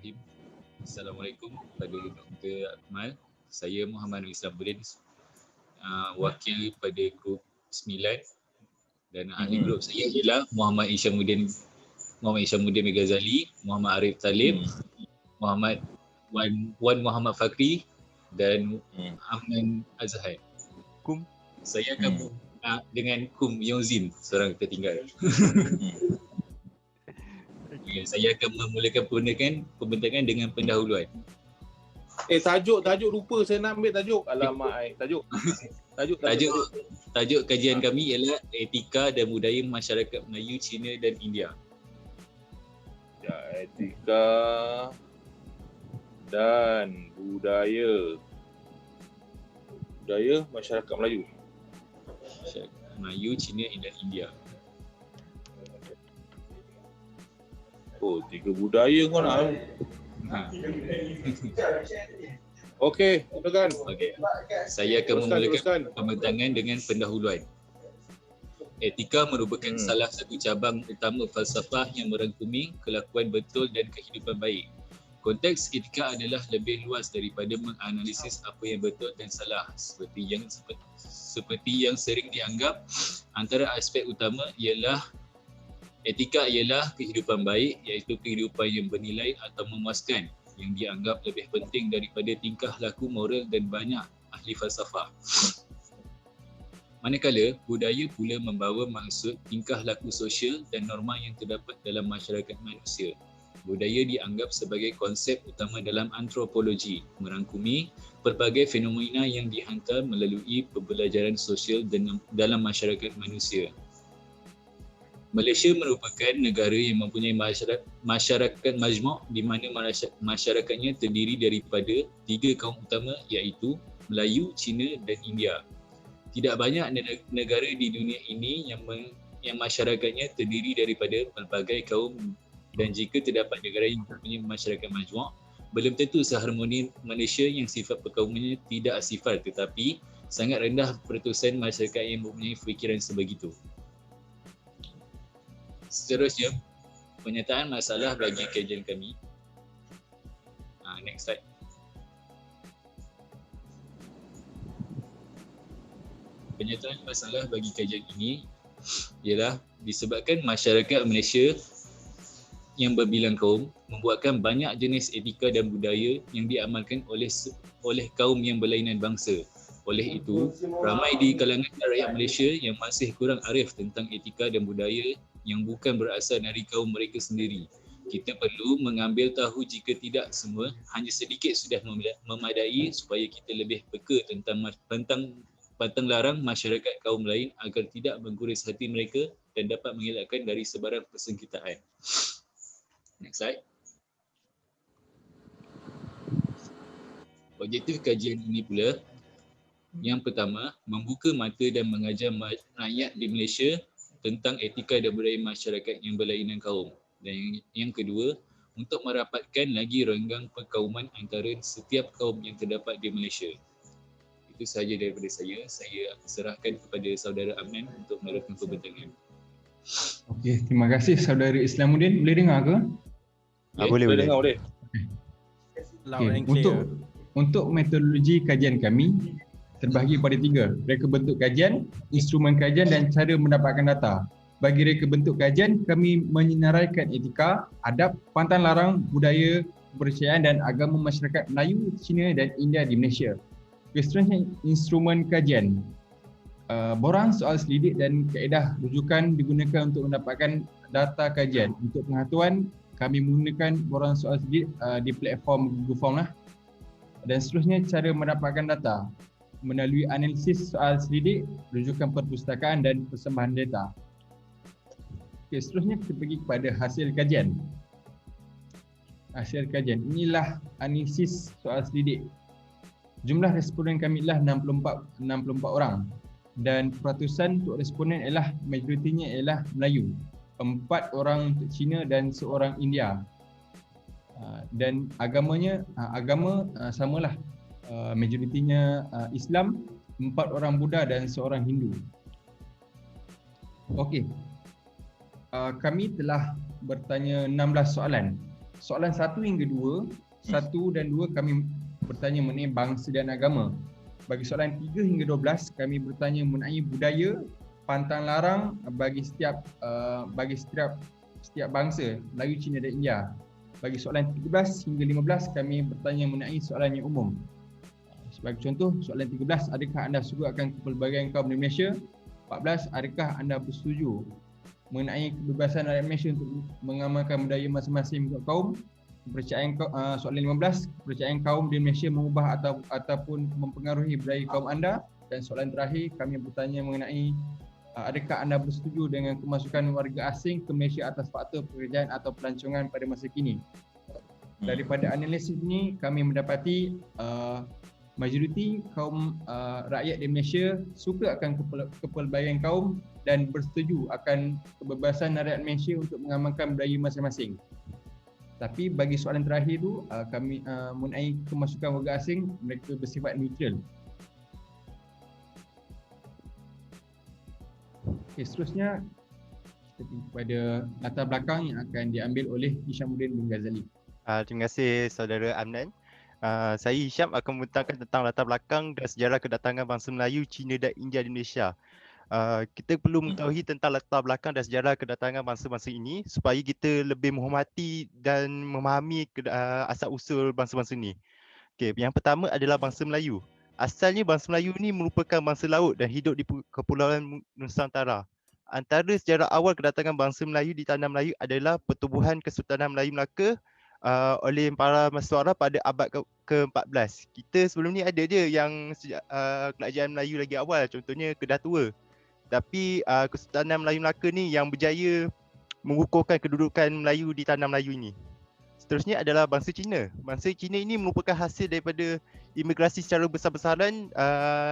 Bismillahirrahmanirrahim. Assalamualaikum kepada Dr. Akmal. Saya Muhammad Islamuddin, wakil pada grup 9 dan ahli grup saya ialah Muhammad Isyamuddin Ghazali, Muhammad Arif Talib, Muhammad Wan Muhammad Fakri dan Ahmad Azhar. Saya akan dengan Yongzin, seorang tertinggal. Saya akan memulakan pembentakan dengan pendahuluan. Tajuk lupa saya nak ambil tajuk. Alamak, tajuk. Tajuk kajian kami ialah etika dan budaya masyarakat Melayu, Cina dan India. Ya, etika dan budaya masyarakat Melayu. Masyarakat Melayu, Cina dan India. Oh, 3 budaya kau nak. Okey, silakan. Okey. Saya akan memulakan pembentangan dengan pendahuluan. Etika merupakan salah satu cabang utama falsafah yang merangkumi kelakuan betul dan kehidupan baik. Konteks etika adalah lebih luas daripada menganalisis apa yang betul dan salah, seperti yang sering dianggap. Antara aspek utama ialah etika ialah kehidupan baik, iaitu kehidupan yang bernilai atau memuaskan, yang dianggap lebih penting daripada tingkah laku moral dan banyak ahli falsafah. Manakala, budaya pula membawa maksud tingkah laku sosial dan norma yang terdapat dalam masyarakat manusia. Budaya dianggap sebagai konsep utama dalam antropologi, merangkumi pelbagai fenomena yang dihantar melalui pembelajaran sosial dalam masyarakat manusia. Malaysia merupakan negara yang mempunyai masyarakat majmuk di mana masyarakatnya terdiri daripada 3 kaum utama, iaitu Melayu, Cina dan India. Tidak banyak negara di dunia ini yang masyarakatnya terdiri daripada pelbagai kaum, dan jika terdapat negara yang mempunyai masyarakat majmuk, belum tentu seharmoni Malaysia yang sifat perkaumannya tidak asifar, tetapi sangat rendah pertusan masyarakat yang mempunyai fikiran sebegitu. Seterusnya, penyataan masalah bagi kajian kami. Next slide. Penyataan masalah bagi kajian ini ialah disebabkan masyarakat Malaysia yang berbilang kaum membuatkan banyak jenis etika dan budaya yang diamalkan oleh kaum yang berlainan bangsa. Oleh itu, ramai di kalangan rakyat Malaysia yang masih kurang arif tentang etika dan budaya yang bukan berasal dari kaum mereka sendiri. Kita perlu mengambil tahu jika tidak semua, hanya sedikit sudah memadai supaya kita lebih peka tentang pantang larang masyarakat kaum lain agar tidak mengguris hati mereka dan dapat mengelakkan dari sebarang persengketaan. Next slide. Objektif kajian ini pula, yang pertama, membuka mata dan mengajar rakyat di Malaysia tentang etika dan budaya masyarakat yang berlainan kaum. Dan yang kedua, untuk merapatkan lagi renggang perkauman antara setiap kaum yang terdapat di Malaysia. Itu sahaja daripada saya. Saya serahkan kepada saudara Amnan untuk meneruskan pembentangan. Okey, terima kasih saudara Islamuddin. Boleh dengar ke? Boleh dengar, boleh. Okay. Untuk metodologi kajian kami terbahagi pada 3: reka bentuk kajian, instrumen kajian dan cara mendapatkan data. Bagi reka bentuk kajian, kami menyenaraikan etika, adab, pantang larang, budaya, kepercayaan dan agama masyarakat Melayu, Cina dan India di Malaysia. Seterusnya, instrumen kajian. Borang, soal selidik dan kaedah rujukan digunakan untuk mendapatkan data kajian. Untuk pengetahuan, kami menggunakan borang soal selidik di platform Google Form lah. Dan seterusnya, cara mendapatkan data melalui analisis soal selidik, rujukan perpustakaan dan persembahan data. Okey, seterusnya kita pergi kepada hasil kajian. Hasil kajian, inilah analisis soal selidik. Jumlah responden kami ialah 64 orang dan peratusan untuk responden ialah majoritinya ialah Melayu, 4 orang untuk Cina dan 1 orang India. Dan agama samalah. Majoritinya Islam, 4 orang Buddha dan 1 orang Hindu. Okey. Kami telah bertanya 16 soalan soalan 1 hingga 2, 1 dan 2 kami bertanya mengenai bangsa dan agama. Bagi soalan 3 hingga 12 kami bertanya mengenai budaya, pantang larang bagi setiap bangsa, Melayu, Cina dan India. Bagi soalan 13 hingga 15 kami bertanya mengenai soalan yang umum. Sebagai contoh, soalan 13, adakah anda setuju akan kepelbagaian kaum di Malaysia? 14, adakah anda bersetuju mengenai kebebasan rakyat Malaysia untuk mengamalkan budaya masing-masing kaum? Soalan 15, kepercayaan kaum di Malaysia mengubah ataupun mempengaruhi budaya kaum anda. Dan soalan terakhir kami bertanya mengenai adakah anda bersetuju dengan kemasukan warga asing ke Malaysia atas faktor pekerjaan atau pelancongan pada masa kini. Daripada analisis ini kami mendapati majoriti kaum rakyat di Malaysia suka akan kepelbagaian kaum dan bersetuju akan kebebasan rakyat Malaysia untuk mengamalkan budaya masing-masing. Tapi bagi soalan terakhir tu kami mengenai kemasukan warga asing, mereka bersifat neutral. Okay, seterusnya kita pergi kepada latar belakang yang akan diambil oleh Hishamuddin bin Ghazali. Terima kasih saudara Amnan. Saya Hisham akan membentangkan tentang latar belakang dan sejarah kedatangan bangsa Melayu, Cina dan India di Malaysia. Kita perlu mengetahui tentang latar belakang dan sejarah kedatangan bangsa-bangsa ini supaya kita lebih menghormati dan memahami asal-usul bangsa-bangsa ini. Okay, yang pertama adalah bangsa Melayu. Asalnya bangsa Melayu ini merupakan bangsa laut dan hidup di Kepulauan Nusantara. Antara sejarah awal kedatangan bangsa Melayu di tanah Melayu adalah pertubuhan Kesultanan Melayu Melaka oleh para Masuara pada abad ke-14. Kita sebelum ni ada je yang kerajaan Melayu lagi awal, contohnya Kedah Tua. Tapi Kesultanan Melayu Melaka ni yang berjaya mengukuhkan kedudukan Melayu di tanah Melayu ini. Seterusnya adalah bangsa Cina. Bangsa Cina ini merupakan hasil daripada imigrasi secara besar-besaran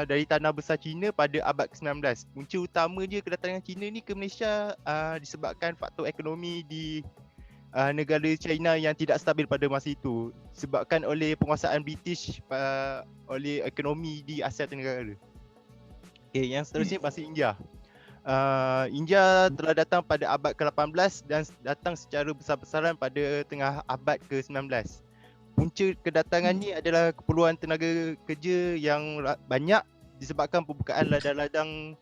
dari tanah besar Cina pada abad ke-19. Punca utama je kedatangan Cina ni ke Malaysia disebabkan faktor ekonomi di negara China yang tidak stabil pada masa itu, disebabkan oleh penguasaan British oleh ekonomi di Asia Tenggara. Okay, yang seterusnya bangsa India. India telah datang pada abad ke-18 dan datang secara besar-besaran pada tengah abad ke-19. Punca kedatangan ni adalah keperluan tenaga kerja yang banyak disebabkan pembukaan ladang-ladang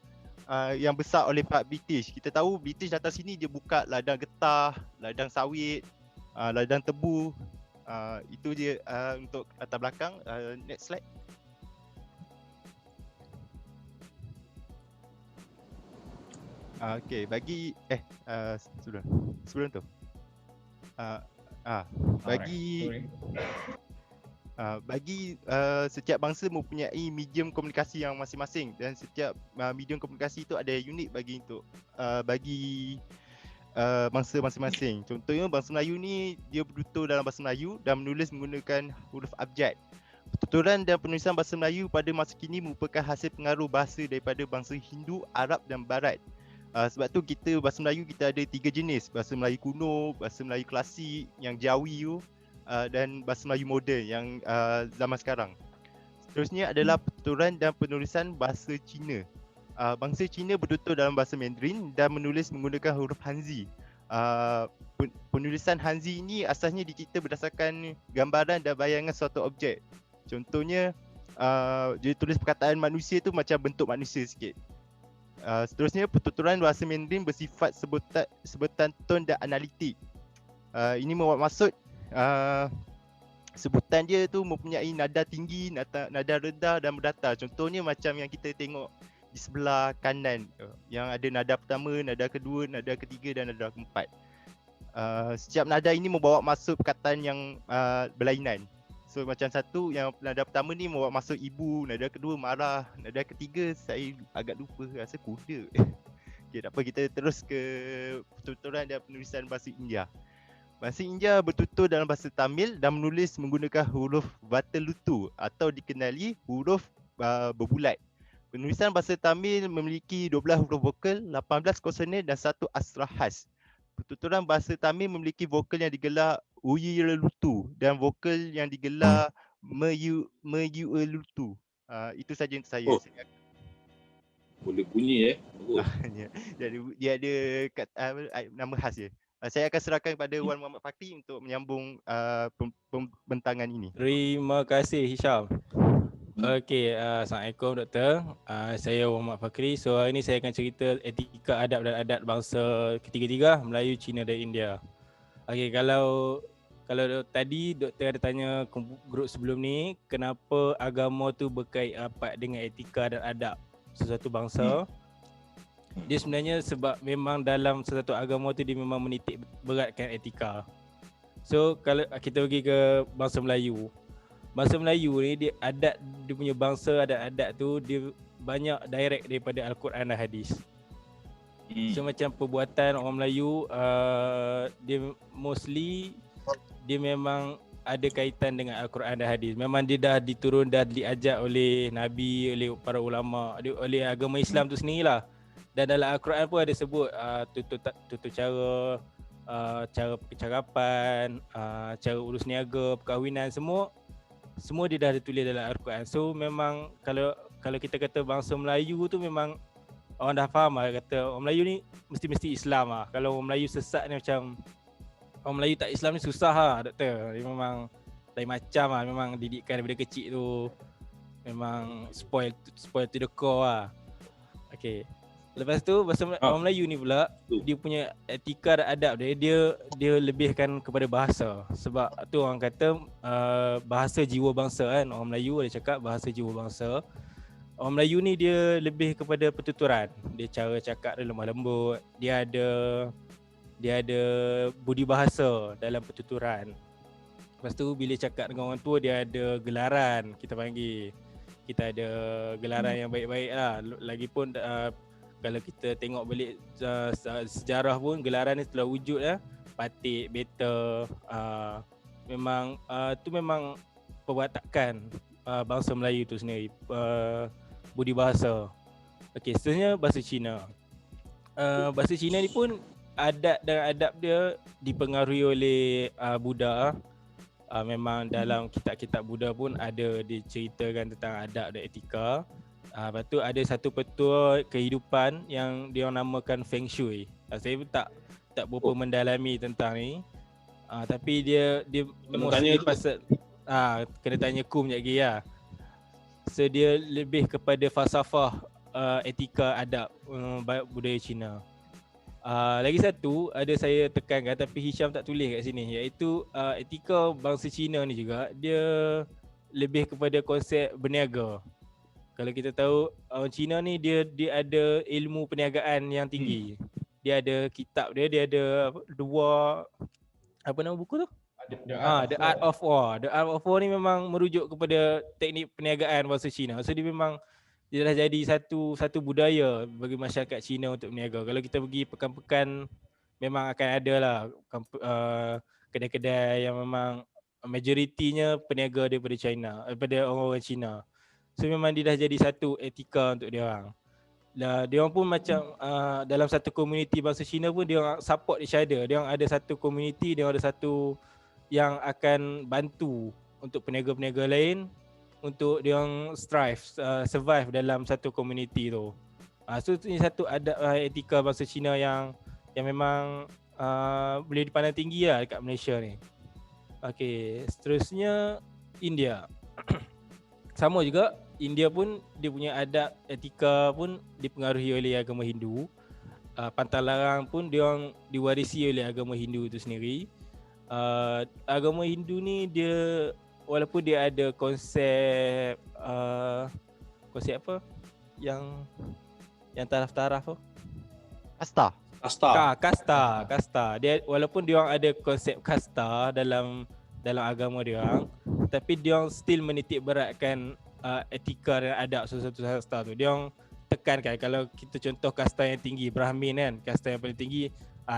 yang besar oleh pihak British. Kita tahu British datang sini dia buka ladang getah, ladang sawit, ladang tebu. Itu dia untuk latar belakang. Next slide. Okay, bagi sebelum tu bagi setiap bangsa mempunyai medium komunikasi yang masing-masing dan setiap medium komunikasi itu ada unik bagi bangsa masing-masing. Contohnya bangsa Melayu ni dia bertutur dalam bahasa Melayu dan menulis menggunakan huruf abjad. Pertuturan dan penulisan bahasa Melayu pada masa kini merupakan hasil pengaruh bahasa daripada bangsa Hindu, Arab dan Barat. Sebab tu bahasa Melayu kita ada 3 jenis, bahasa Melayu kuno, bahasa Melayu klasik yang Jawi tu, dan bahasa Melayu moden yang zaman sekarang. Seterusnya adalah pertuturan dan penulisan bahasa Cina. Bangsa Cina bertutur dalam bahasa Mandarin dan menulis menggunakan huruf Hanzi. Penulisan Hanzi ini asasnya dicipta berdasarkan gambaran dan bayangan suatu objek. Contohnya dia tulis perkataan manusia tu macam bentuk manusia sikit. Seterusnya pertuturan bahasa Mandarin bersifat sebutan ton dan analitik. Ini bermaksud sebutan dia tu mempunyai nada tinggi, nada rendah dan berdatar. Contohnya macam yang kita tengok di sebelah kanan yang ada nada pertama, nada kedua, nada ketiga dan nada keempat. Setiap nada ini membawa maksud perkataan yang berlainan. So macam satu yang nada pertama ni membawa maksud ibu, nada kedua marah, nada ketiga saya agak lupa, rasa kuda. Okay, tak apa, kita terus ke pertuturan dan penulisan bahasa India. Bahasa India bertutur dalam bahasa Tamil dan menulis menggunakan huruf Vatteluttu atau dikenali huruf berbulat. Penulisan bahasa Tamil memiliki 12 huruf vokal, 18 konsonan dan 1 asra khas. Pertuturan bahasa Tamil memiliki vokal yang digelar Uyirelutu dan vokal yang digelar Meyuelutu. Itu saja untuk saya. Boleh bunyi Dia ada nama khas dia. Saya akan serahkan kepada Wan Muhammad Fakri untuk menyambung pembentangan ini. Terima kasih Hisham. Okey, Assalamualaikum Doktor. Saya Muhammad Fakri. So hari ini saya akan cerita etika adab dan adat bangsa ketiga-tiga, Melayu, Cina dan India. Okey, kalau tadi Doktor ada tanya grup sebelum ni, kenapa agama tu berkait rapat dengan etika dan adab sesuatu bangsa? Dia sebenarnya sebab memang dalam sesuatu agama tu dia memang menitik beratkan etika. So kalau kita pergi ke bangsa Melayu, bangsa Melayu ni dia punya bangsa adat tu dia banyak direct daripada Al-Quran dan hadis. So macam perbuatan orang Melayu dia mostly dia memang ada kaitan dengan Al-Quran dan hadis. Memang dia dah diajar oleh Nabi, oleh para ulama, oleh agama Islam tu sendirilah. Dan dalam Al-Quran pun ada sebut tutur cara, cara percakapan, cara urus niaga, perkahwinan, semua dia dah ditulis dalam Al-Quran. So memang kalau kita kata bangsa Melayu tu memang orang dah faham lah, kata orang Melayu ni mesti Islam lah. Kalau orang Melayu sesat ni macam orang Melayu tak Islam ni susah lah Doktor. Dia memang lain macam lah, memang didikan daripada kecil tu memang spoil to the core lah. Okay. Lepas tu orang Melayu ni pula dia punya etika dan adab dia lebihkan kepada bahasa. Sebab tu orang kata bahasa jiwa bangsa kan. Orang Melayu ada cakap bahasa jiwa bangsa. Orang Melayu ni dia lebih kepada pertuturan. Dia cara cakap dia lemah lembut. Dia ada budi bahasa dalam pertuturan. Lepas tu bila cakap dengan orang tua dia ada gelaran, kita panggil. Kita ada gelaran yang baik-baik lah. Lagipun kalau kita tengok balik sejarah pun gelaran ni telah wujud lah. Patik, beta, memang tu memang perwatakan bangsa Melayu tu sendiri, budi bahasa. Okey, seterusnya bahasa Cina. Bahasa Cina ni pun adat dan adab dia dipengaruhi oleh Buddha. Memang dalam kitab-kitab Buddha pun ada diceritakan tentang adab dan etika. Lepas tu ada satu petua kehidupan yang dia namakan Feng Shui. Saya pun tak berapa mendalami tentang ni. Tapi dia mostly pasal kena tanya Kum sekejap lagi lah. So dia lebih kepada falsafah etika adab budaya Cina. Lagi satu ada saya tekankan tapi Hisham tak tulis kat sini, iaitu etika bangsa Cina ni juga dia lebih kepada konsep berniaga. Kalau kita tahu orang Cina ni dia ada ilmu perniagaan yang tinggi. Dia ada kitab dia ada apa nama buku tu? The Art of War. The Art of War ni memang merujuk kepada teknik perniagaan bangsa Cina. So dia dah jadi satu budaya bagi masyarakat Cina untuk berniaga. Kalau kita pergi pekan-pekan memang akan ada lah kedai-kedai yang memang majoritinya peniaga daripada orang-orang Cina. So memang dia dah jadi satu etika untuk dia orang. Dia orang pun macam dalam satu komuniti bangsa Cina pun dia orang support each other. Dia orang ada satu komuniti, dia orang ada satu yang akan bantu untuk peniaga-peniaga lain untuk dia orang survive dalam satu komuniti tu. So ini satu adab etika bangsa Cina yang memang boleh dipandang tinggi lah dekat Malaysia ni. Okey, seterusnya India. Sama juga India pun dia punya adab etika pun dipengaruhi oleh agama Hindu. Pantang larang pun dia orang diwarisi oleh agama Hindu itu sendiri. Agama Hindu ni dia walaupun dia ada konsep apa yang taraf-taraf tu? Kasta. Dia walaupun dia orang ada konsep kasta dalam agama dia orang, tapi dia orang still menitik beratkan etika dan adab sesuatu kasta tu. Dia orang tekankan kalau kita contoh kasta yang tinggi, Brahmin kan, kasta yang paling tinggi,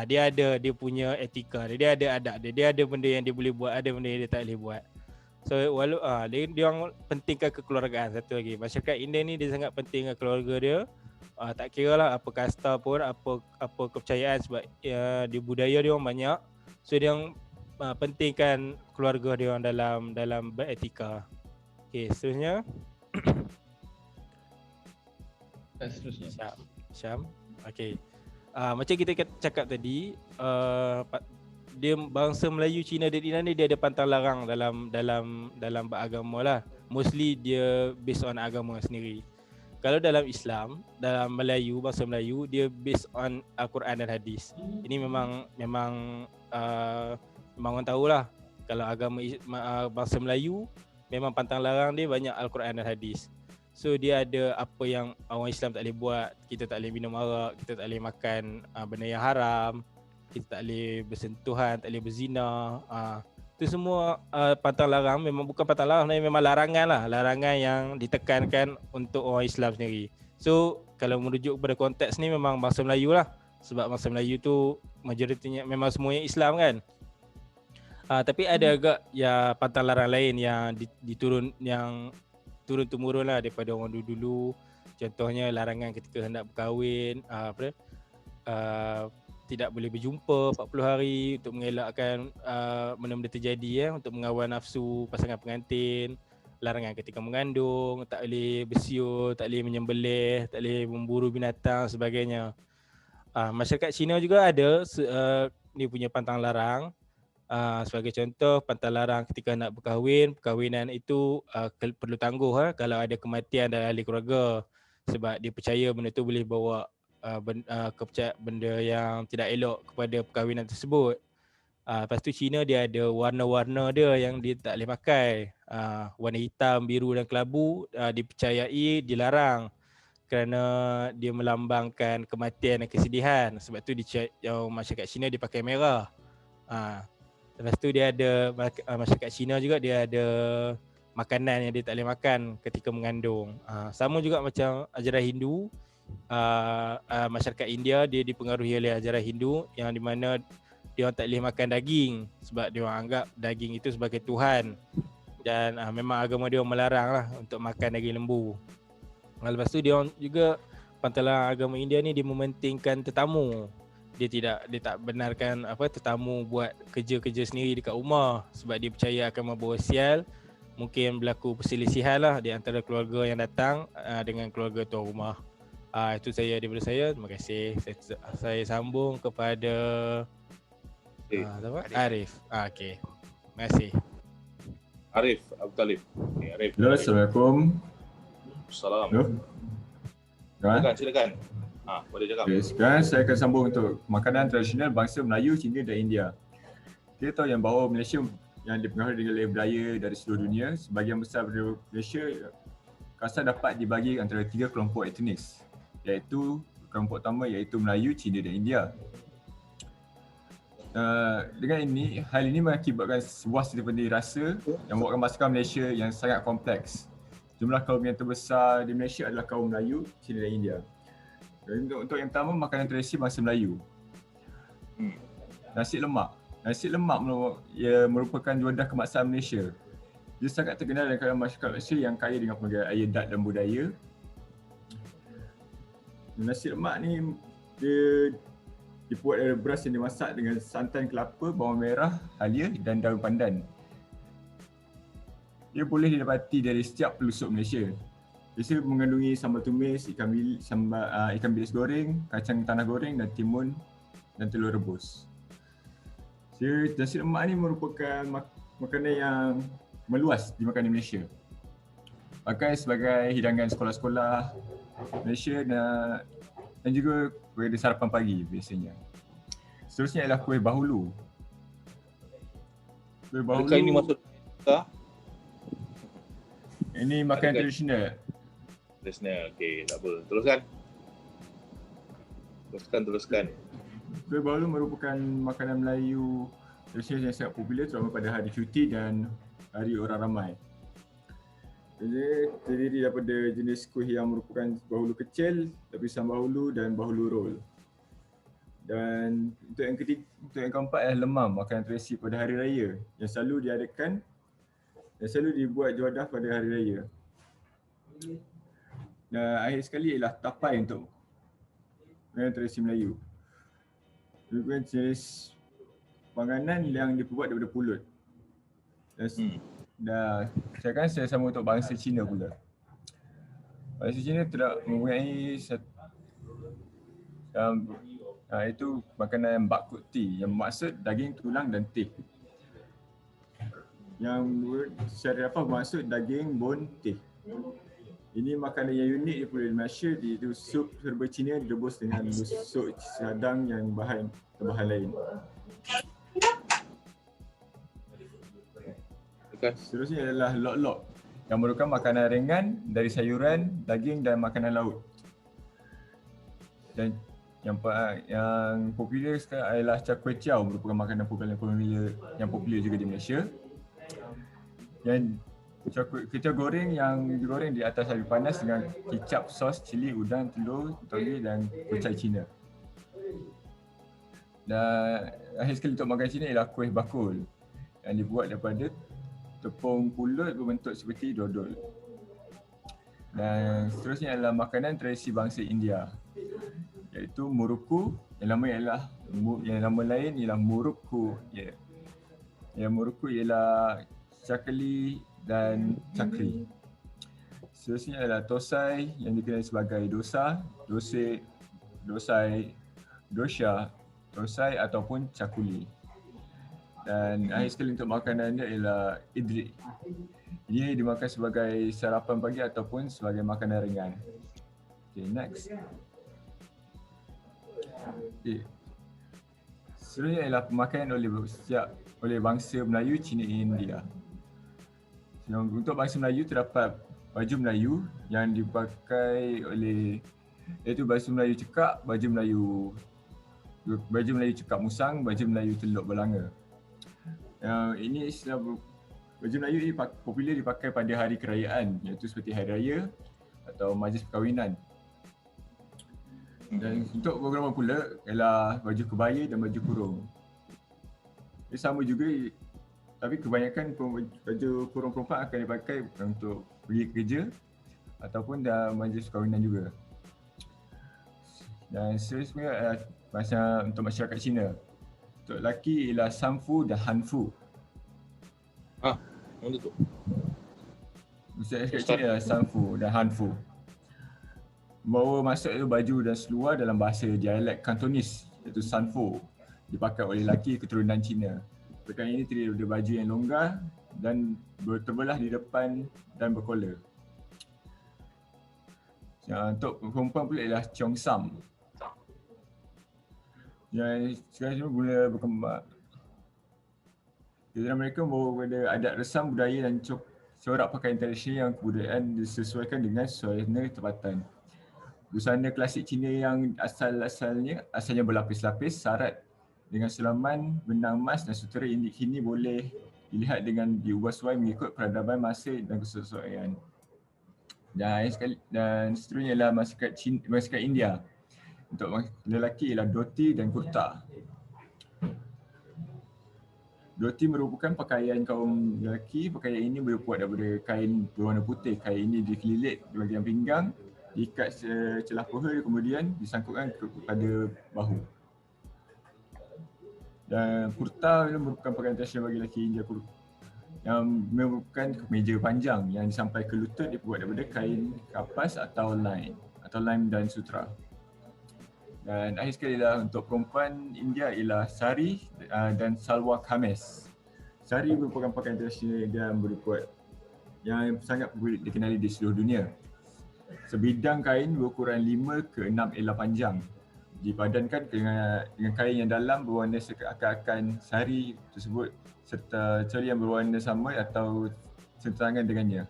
dia ada dia punya etika dia ada adab dia ada benda yang dia boleh buat, ada benda yang dia tak boleh buat. So dia orang pentingkan kekeluargaan. Satu lagi, masyarakat India ni dia sangat pentingkan keluarga dia. Tak kira lah apa kasta pun, apa kepercayaan, sebab di budaya dia orang banyak. So dia orang pentingkan keluarga dia orang dalam beretika. Okey, seterusnya Syam. Okey. Macam kita cakap tadi, dia bangsa Melayu, Cina dan India ni dia ada pantang larang dalam beragama lah. Mostly dia based on agama sendiri. Kalau dalam Islam, dalam Melayu, bangsa Melayu, dia based on Al-Quran dan hadis. Ini memang orang tahulah, kalau agama bangsa Melayu memang pantang larang dia banyak Al-Quran dan hadis. So dia ada apa yang orang Islam tak boleh buat. Kita tak boleh minum arak, kita tak boleh makan benda yang haram, kita tak boleh bersentuhan, tak boleh berzina. Itu semua pantang larang. Memang bukan pantang larang, memang larangan lah. Larangan yang ditekankan untuk orang Islam sendiri. So kalau merujuk kepada konteks ni memang bangsa Melayu lah. Sebab bangsa Melayu tu majoritinya memang semuanya Islam kan. Tapi ada agak ya pantang larang lain yang yang turun-temurun lah daripada orang dulu-dulu. Contohnya larangan ketika hendak berkahwin, tidak boleh berjumpa 40 hari untuk mengelakkan benda-benda terjadi, untuk mengawal nafsu pasangan pengantin. Larangan ketika mengandung, tak boleh bersiul, tak boleh menyembelih, tak boleh memburu binatang sebagainya. Masyarakat Cina juga ada dia punya pantang larang. Sebagai contoh, pantang larang ketika nak berkahwin, perkahwinan itu perlu tangguh kalau ada kematian dalam ahli keluarga, sebab dia percaya benda tu boleh bawa benda yang tidak elok kepada perkahwinan tersebut. Lepas tu Cina dia ada warna-warna dia yang dia tak boleh pakai. Warna hitam, biru dan kelabu dipercayai dilarang kerana dia melambangkan kematian dan kesedihan. Sebab tu masyarakat Cina dia pakai merah. Lepas tu dia ada masyarakat Cina juga dia ada makanan yang dia tak boleh makan ketika mengandung. Sama juga macam ajaran Hindu. Masyarakat India dia dipengaruhi oleh ajaran Hindu yang di mana dia orang tak boleh makan daging sebab dia orang anggap daging itu sebagai Tuhan. Dan memang agama dia orang melarang lah untuk makan daging lembu. Lepas tu dia orang juga pantalan agama India ni dia mementingkan tetamu. Dia tak benarkan tetamu buat kerja-kerja sendiri dekat rumah sebab dia percaya akan membawa sial. Mungkin berlaku perselisihan lah di antara keluarga yang datang dengan keluarga tuan rumah. Itu saya daripada saya. Terima kasih. Saya sambung kepada Arif. Okey. Terima kasih. Arif Abu Talib. Arif. Hello, Assalamualaikum. Assalamualaikum. Silakan. Boleh cakap. Okay, sekarang saya akan sambung untuk makanan tradisional bangsa Melayu, Cina dan India. Kita tahu yang bahawa Malaysia yang dipengaruhi oleh budaya dari seluruh dunia, sebahagian besar dari Malaysia rasa dapat dibagi antara 3 kelompok etnis, iaitu kelompok utama iaitu Melayu, Cina dan India. Dengan ini, hal ini mengakibatkan sebuah silapandi rasa yang membuatkan masyarakat Malaysia yang sangat kompleks. Jumlah kaum yang terbesar di Malaysia adalah kaum Melayu, Cina dan India. Untuk yang pertama, makanan tradisi bangsa Melayu. Nasi lemak. Nasi lemak merupakan wadah kemaksaan Malaysia. Dia sangat terkenal dalam kalangan masyarakat Malaysia yang kaya dengan pelbagai adat dan budaya. Nasi lemak ni dia dibuat dari beras yang dimasak dengan santan kelapa, bawang merah, halia dan daun pandan. Dia boleh didapati dari setiap pelosok Malaysia. Biasa mengandungi sambal tumis, ikan bilis goreng, kacang tanah goreng dan timun dan telur rebus. Nasi lemak ni merupakan makanan yang meluas di makanan Malaysia. Pakai sebagai hidangan sekolah-sekolah Malaysia dan juga kuih sarapan pagi biasanya. Seterusnya ialah kuih bahulu. Kuih bahulu ini maksud ini makanan tradisional. Okey, tak apa. Teruskan. Kuih bahulu merupakan makanan Melayu tradisional yang sangat popular terutama pada hari cuti dan hari orang ramai. Dia terdiri daripada jenis kuih yang merupakan bahulu kecil, lapisan bahulu dan bahulu roll. Dan untuk yang keempat adalah lemam, makanan tradisi pada hari raya yang selalu diadakan dan selalu dibuat juadah pada hari raya. Dan akhir sekali ialah tapai untuk makanan tradisi Melayu. Merupakan jenis panganan yang dibuat daripada pulut. Dan saya sambung untuk bangsa Cina pula. Bangsa Cina mempunyai Itu makanan bakut tea yang maksud daging, tulang dan teh. Yang secara apa maksud daging, bone, teh. Ini makanan yang unik daripada Malaysia, itu sup serba Cina direbus dengan sup cadang yang bahan lain. Seterusnya adalah lok-lok yang merupakan makanan ringan dari sayuran, daging dan makanan laut. Dan yang popular sekarang adalah char kway teow, merupakan makanan popular yang popular juga di Malaysia. Dan kita goreng yang digoreng di atas api panas dengan kicap, sos, cili, udang, telur, toge dan kucai Cina. Dan akhir sekali untuk makanan Cina ialah kuih bakul yang dibuat daripada tepung pulut berbentuk seperti dodol. Dan seterusnya adalah makanan tradisi bangsa India, iaitu muruku, yang nama lain ialah murukku. Yang muruku ialah cakli dan cakri. Seterusnya adalah tosai yang dikenali sebagai dosa, dosai, dosya, tosai ataupun cakuli. Dan akhir sekali untuk makanan dia ialah idli. Ia dimakan sebagai sarapan pagi ataupun sebagai makanan ringan. Okay, next. Okay. Seterusnya ialah pemakaian oleh bangsa Melayu, Cina dan India. Untuk bangsa Melayu terdapat baju Melayu yang dipakai oleh, iaitu baju Melayu cekak, baju Melayu cekak musang, baju Melayu teluk belanga. Ini istilah baju Melayu ini popular dipakai pada hari kerajaan, iaitu seperti hari raya atau majlis perkahwinan. Dan untuk beberapa pula ialah baju kebaya dan baju kurung. Ia sama juga, tapi kebanyakan baju kurung perempuan akan dipakai untuk pergi kerja ataupun dalam majlis perkahwinan juga. Dan seterusnya untuk masyarakat Cina. Untuk lelaki ialah sanfu dan hanfu. Mana tu? Masyarakat Cina ialah sanfu dan hanfu. Bahawa maksud itu baju dan seluar dalam bahasa dialek Kantonis, iaitu sanfu, dipakai oleh lelaki keturunan Cina. Perkara ini terdiri dari baju yang longgar dan terbelah di depan dan berkola. Untuk perempuan pula ialah cheongsam. Yang sekarang ini mula berkembang. Di dalam mereka membawa kepada adat resam budaya dan corak pakaian tradisional yang kebudayaan disesuaikan dengan suasana tempatan. Busana klasik Cina yang asalnya berlapis-lapis sarat dengan sulaman, benang emas dan sutera ini kini boleh dilihat dengan diubah sesuai mengikut peradaban masa dan kesesuaian. Dan seterusnya ialah masyarakat India. Untuk lelaki ialah dhoti dan kurta. Dhoti merupakan pakaian kaum lelaki. Pakaian ini berbuat daripada kain berwarna putih. Kain ini dikelilit di bahagian pinggang, diikat celah paha, kemudian disangkutkan kepada bahu. Dan kurta merupakan pakaian tradisional bagi lelaki India yang merupakan kemeja panjang yang sampai ke lutut, dibuat daripada kain kapas atau lime dan sutra. Dan akhir sekali untuk perempuan India ialah sari dan salwar kameez. Sari merupakan pakaian tradisional yang sangat dikenali di seluruh dunia. Sebidang kain berukuran 5 ke 6 ela panjang, dipadankan dengan kain yang dalam berwarna seakan-akan sari tersebut serta cari yang berwarna sama atau setentangan dengannya.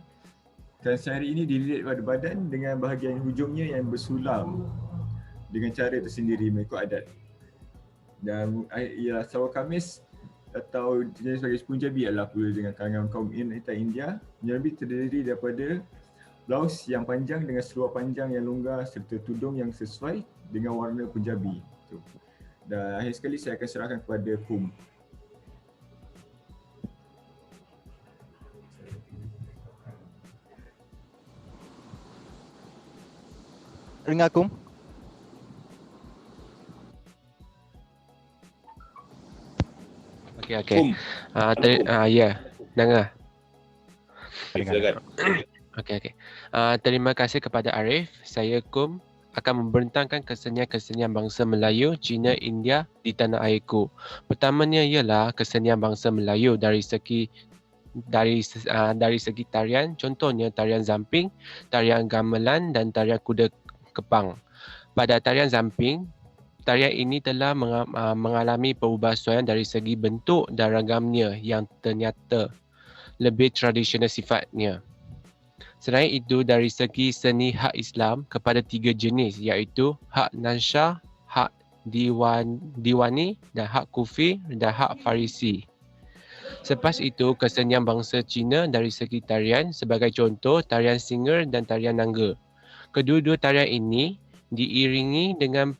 Kain sari ini dililit pada badan dengan bahagian hujungnya yang bersulam dengan cara tersendiri mengikut adat. Dan ialah salwar kameez atau jenis sebagai Punjabi adalah pula dengan kalangan kaum India yang lebih terdiri daripada blaus yang panjang dengan seluar panjang yang longgar serta tudung yang sesuai dengan warna Punjabi. Dan akhir sekali saya akan serahkan kepada Kum. Dengar Kum? Okey. Ya, dengar. Silakan. Okey. Terima kasih kepada Arif. Saya Kum akan membentangkan kesenian-kesenian bangsa Melayu, Cina, India di tanah airku. Pertamanya ialah kesenian bangsa Melayu dari segi tarian, contohnya tarian zamping, tarian gamelan dan tarian kuda kepang. Pada tarian zamping, tarian ini telah mengalami perubahan dari segi bentuk dan ragamnya yang ternyata lebih tradisional sifatnya. Selain itu, dari segi seni hak Islam kepada 3 jenis iaitu hak Nansyah, hak Diwani dan hak Kufi dan hak Farisi. Selepas itu, kesenian bangsa Cina dari segi tarian sebagai contoh tarian Singer dan tarian Nangga. Kedua-dua tarian ini diiringi dengan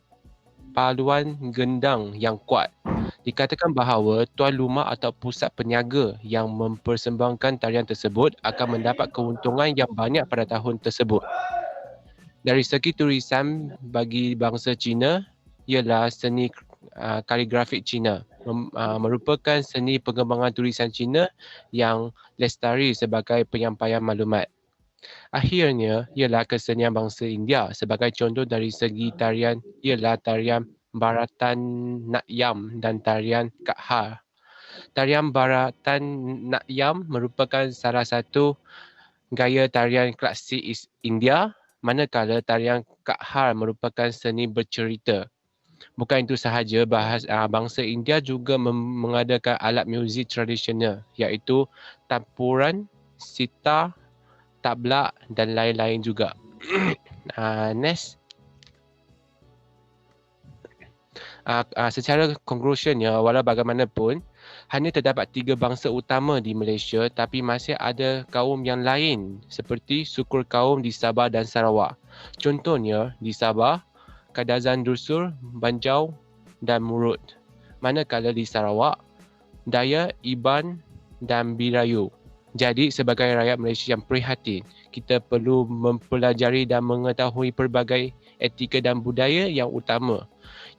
paluan gendang yang kuat. Dikatakan bahawa tuan rumah atau pusat peniaga yang mempersembahkan tarian tersebut akan mendapat keuntungan yang banyak pada tahun tersebut. Dari segi tulisan bagi bangsa Cina ialah seni kaligrafik Cina. Merupakan seni pengembangan tulisan Cina yang lestari sebagai penyampaian maklumat. Akhirnya ialah kesenian bangsa India. Sebagai contoh dari segi tarian ialah tarian Bharatanatyam dan tarian Kathak. Tarian Bharatanatyam merupakan salah satu gaya tarian klasik India, manakala tarian Kathak merupakan seni bercerita. Bukan itu sahaja, bangsa India juga mengadakan alat muzik tradisional iaitu tampuran, sitar, tabla dan lain-lain juga. Next. Secara conclusionnya, walau bagaimanapun, hanya terdapat 3 bangsa utama di Malaysia tapi masih ada kaum yang lain seperti suku kaum di Sabah dan Sarawak. Contohnya di Sabah, Kadazan Dusun, Banjau dan Murut. Manakala di Sarawak, Dayak, Iban dan Birayu. Jadi sebagai rakyat Malaysia yang prihatin, kita perlu mempelajari dan mengetahui pelbagai etika dan budaya yang utama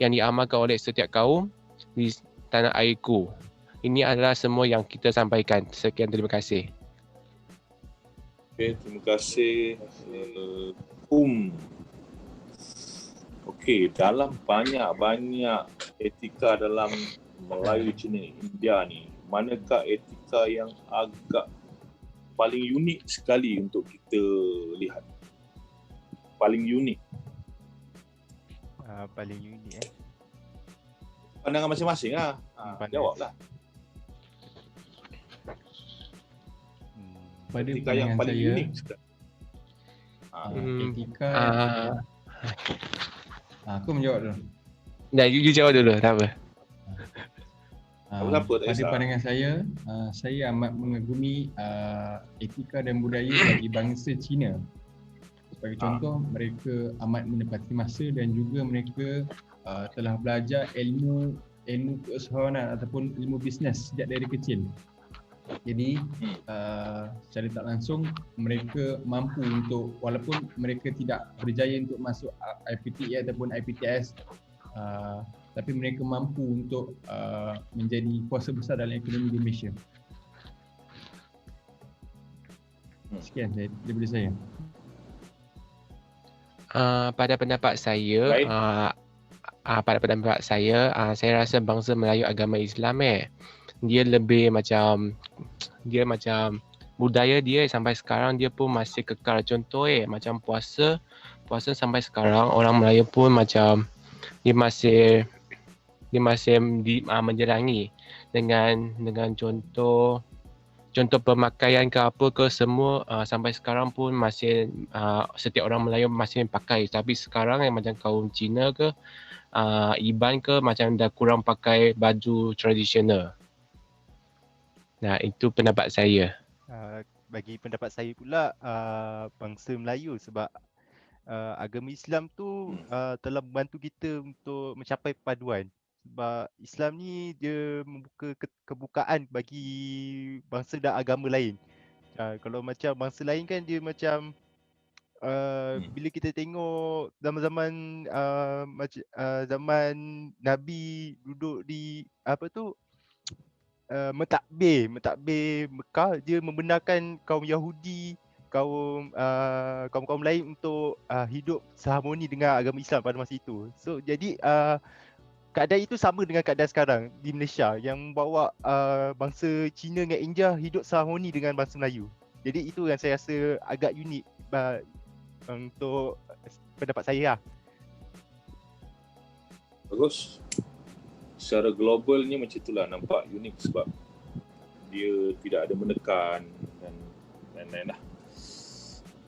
yang diamalkan oleh setiap kaum di tanah airku. Ini adalah semua yang kita sampaikan. Sekian, terima kasih. Okey, terima kasih. Okey, dalam banyak etika dalam Melayu, Cina, India ni, manakah etika yang agak paling unik sekali untuk kita lihat? Paling unik. Paling unik Pandangan masing-masing lah. Jawablah. Pada Etika yang pandangan paling saya, unik sekali. etika aku menjawab dulu. You jawab dulu, tak apa. Apa-apa, tak Pada kisah. pandangan saya amat mengagumi etika dan budaya bagi bangsa Cina. Sebagai contoh, mereka amat menepati masa dan juga mereka telah belajar ilmu keusahawanan ataupun ilmu bisnes sejak dari kecil. Jadi secara tak langsung mereka mampu untuk, walaupun mereka tidak berjaya untuk masuk IPTA ataupun IPTS, tapi mereka mampu untuk menjadi kuasa besar dalam ekonomi di Malaysia. Sekian daripada saya. Pada pendapat saya, saya rasa bangsa Melayu agama Islam dia macam budaya dia sampai sekarang dia pun masih kekal. Contoh macam puasa sampai sekarang orang Melayu pun macam dia masih menjalangi dengan contoh pemakaian ke apa ke semua sampai sekarang pun masih setiap orang Melayu masih pakai. Tapi sekarang yang macam kaum Cina ke Iban ke macam dah kurang pakai baju tradisional. Nah, itu pendapat saya. Bagi pendapat saya pula, bangsa Melayu sebab agama Islam tu telah membantu kita untuk mencapai perpaduan. Sebab Islam ni dia membuka kebukaan bagi bangsa dan agama lain. Kalau macam bangsa lain kan dia macam bila kita tengok zaman-zaman zaman Nabi duduk di mentadbir Mekah, dia membenarkan kaum Yahudi kaum-kaum lain untuk hidup seharmoni dengan agama Islam pada masa itu. So jadi keadaan itu sama dengan keadaan sekarang di Malaysia yang membawa bangsa Cina dengan India hidup seharmoni dengan bangsa Melayu. Jadi itu yang saya rasa agak unik untuk pendapat saya lah. Bagus. Secara globalnya macam itulah nampak unik sebab dia tidak ada menekan dan lain-lain lah.